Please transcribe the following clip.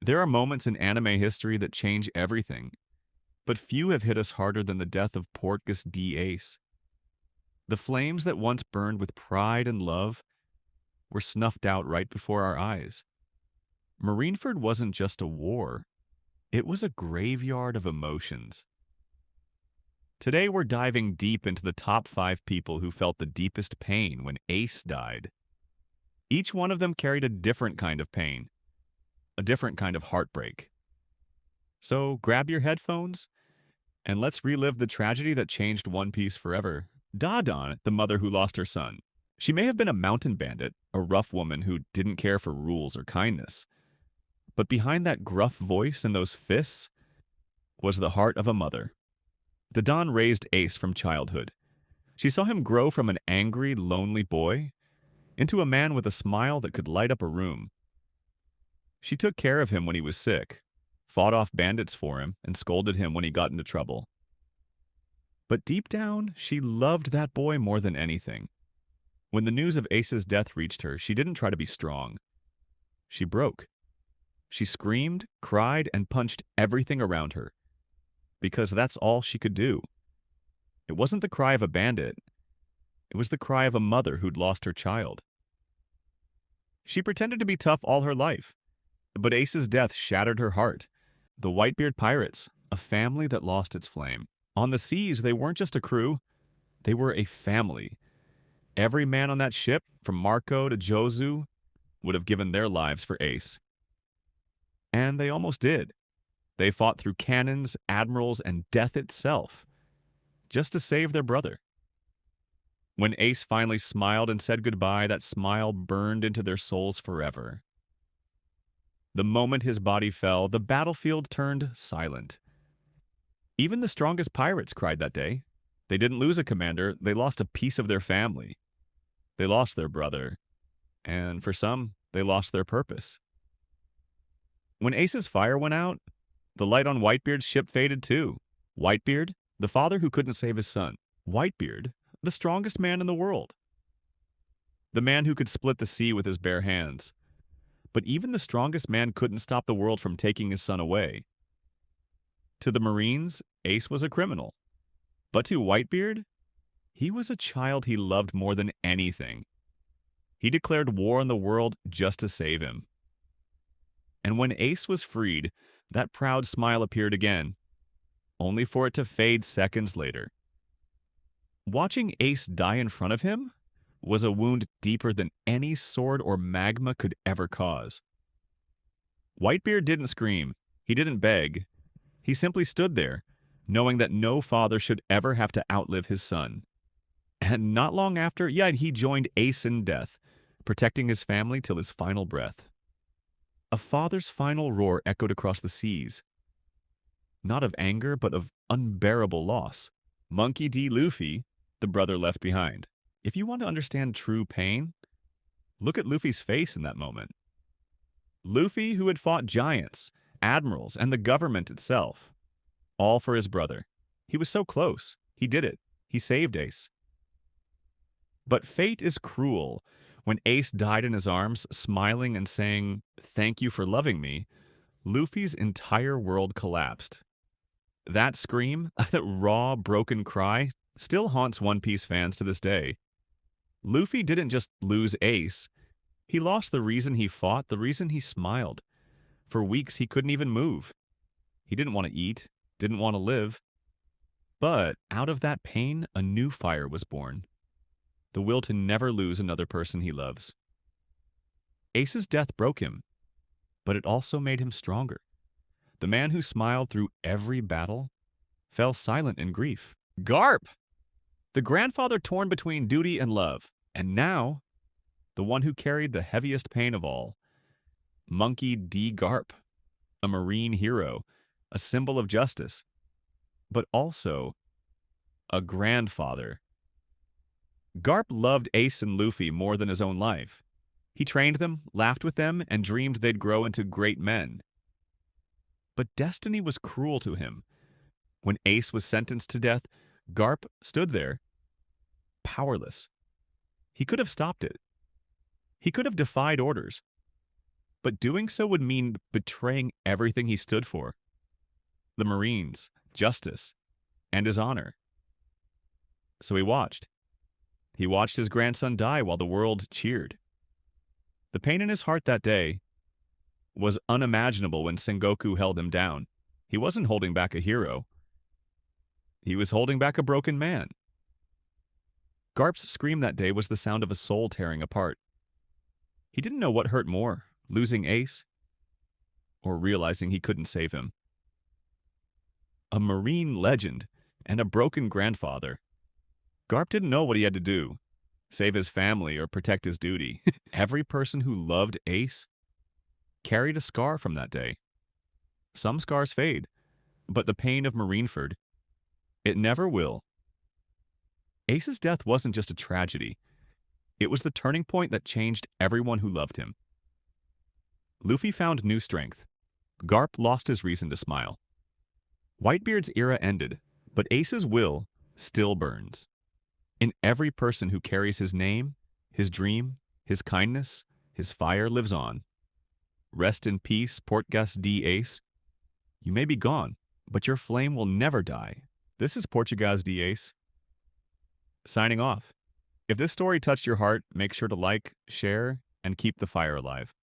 There are moments in anime history that change everything, but few have hit us harder than the death of Portgas D. Ace. The flames that once burned with pride and love were snuffed out right before our eyes. Marineford wasn't just a war, it was a graveyard of emotions. Today we're diving deep into the top 5 people who felt the deepest pain when Ace died. Each one of them carried a different kind of pain, a different kind of heartbreak. So grab your headphones and let's relive the tragedy that changed One Piece forever. Dadan, the mother who lost her son. She may have been a mountain bandit, a rough woman who didn't care for rules or kindness. But behind that gruff voice and those fists was the heart of a mother. Dadan raised Ace from childhood. She saw him grow from an angry, lonely boy into a man with a smile that could light up a room. She took care of him when he was sick, fought off bandits for him, and scolded him when he got into trouble. But deep down, she loved that boy more than anything. When the news of Ace's death reached her, she didn't try to be strong. She broke. She screamed, cried, and punched everything around her, because that's all she could do. It wasn't the cry of a bandit. It was the cry of a mother who'd lost her child. She pretended to be tough all her life, but Ace's death shattered her heart. The Whitebeard Pirates, a family that lost its flame. On the seas, they weren't just a crew, they were a family. Every man on that ship, from Marco to Jozu, would have given their lives for Ace. And they almost did. They fought through cannons, admirals, and death itself, just to save their brother. When Ace finally smiled and said goodbye, that smile burned into their souls forever. The moment his body fell, the battlefield turned silent. Even the strongest pirates cried that day. They didn't lose a commander, they lost a piece of their family. They lost their brother. And for some, they lost their purpose. When Ace's fire went out, the light on Whitebeard's ship faded too. Whitebeard, the father who couldn't save his son. Whitebeard, the strongest man in the world. The man who could split the sea with his bare hands. But even the strongest man couldn't stop the world from taking his son away. To the Marines, Ace was a criminal. But to Whitebeard, he was a child he loved more than anything. He declared war on the world just to save him. And when Ace was freed, that proud smile appeared again, only for it to fade seconds later. Watching Ace die in front of him was a wound deeper than any sword or magma could ever cause. Whitebeard didn't scream. He didn't beg. He simply stood there, knowing that no father should ever have to outlive his son. And not long after, he joined Ace in death, protecting his family till his final breath. A father's final roar echoed across the seas. Not of anger, but of unbearable loss. Monkey D. Luffy, the brother left behind. If you want to understand true pain, look at Luffy's face in that moment. Luffy, who had fought giants, admirals, and the government itself, all for his brother. He was so close. He did it. He saved Ace. But fate is cruel. When Ace died in his arms, smiling and saying, "Thank you for loving me," Luffy's entire world collapsed. That scream, that raw, broken cry, still haunts One Piece fans to this day. Luffy didn't just lose Ace. He lost the reason he fought, the reason he smiled. For weeks, he couldn't even move. He didn't want to eat, didn't want to live. But out of that pain, a new fire was born. The will to never lose another person he loves. Ace's death broke him, but it also made him stronger. The man who smiled through every battle fell silent in grief. Garp! The grandfather torn between duty and love, and now, the one who carried the heaviest pain of all. Monkey D. Garp, a marine hero, a symbol of justice, but also a grandfather. Garp loved Ace and Luffy more than his own life. He trained them, laughed with them, and dreamed they'd grow into great men. But destiny was cruel to him. When Ace was sentenced to death, Garp stood there, powerless. He could have stopped it. He could have defied orders. but doing so would mean betraying everything he stood for: the Marines, justice, and his honor. So he watched. He watched his grandson die while the world cheered. The pain in his heart that day was unimaginable when Sengoku held him down. He wasn't holding back a hero. He was holding back a broken man. Garp's scream that day was the sound of a soul tearing apart. He didn't know what hurt more, losing Ace or realizing he couldn't save him. A Marine legend and a broken grandfather. Garp didn't know what he had to do: save his family or protect his duty. Every person who loved Ace carried a scar from that day. Some scars fade, but the pain of Marineford, it never will. Ace's death wasn't just a tragedy. It was the turning point that changed everyone who loved him. Luffy found new strength. Garp lost his reason to smile. Whitebeard's era ended, but Ace's will still burns. In every person who carries his name, his dream, his kindness, his fire lives on. Rest in peace, Portgas D. Ace. You may be gone, but your flame will never die. This is Portugaz D. Ace, signing off. If this story touched your heart, make sure to like, share, and keep the fire alive.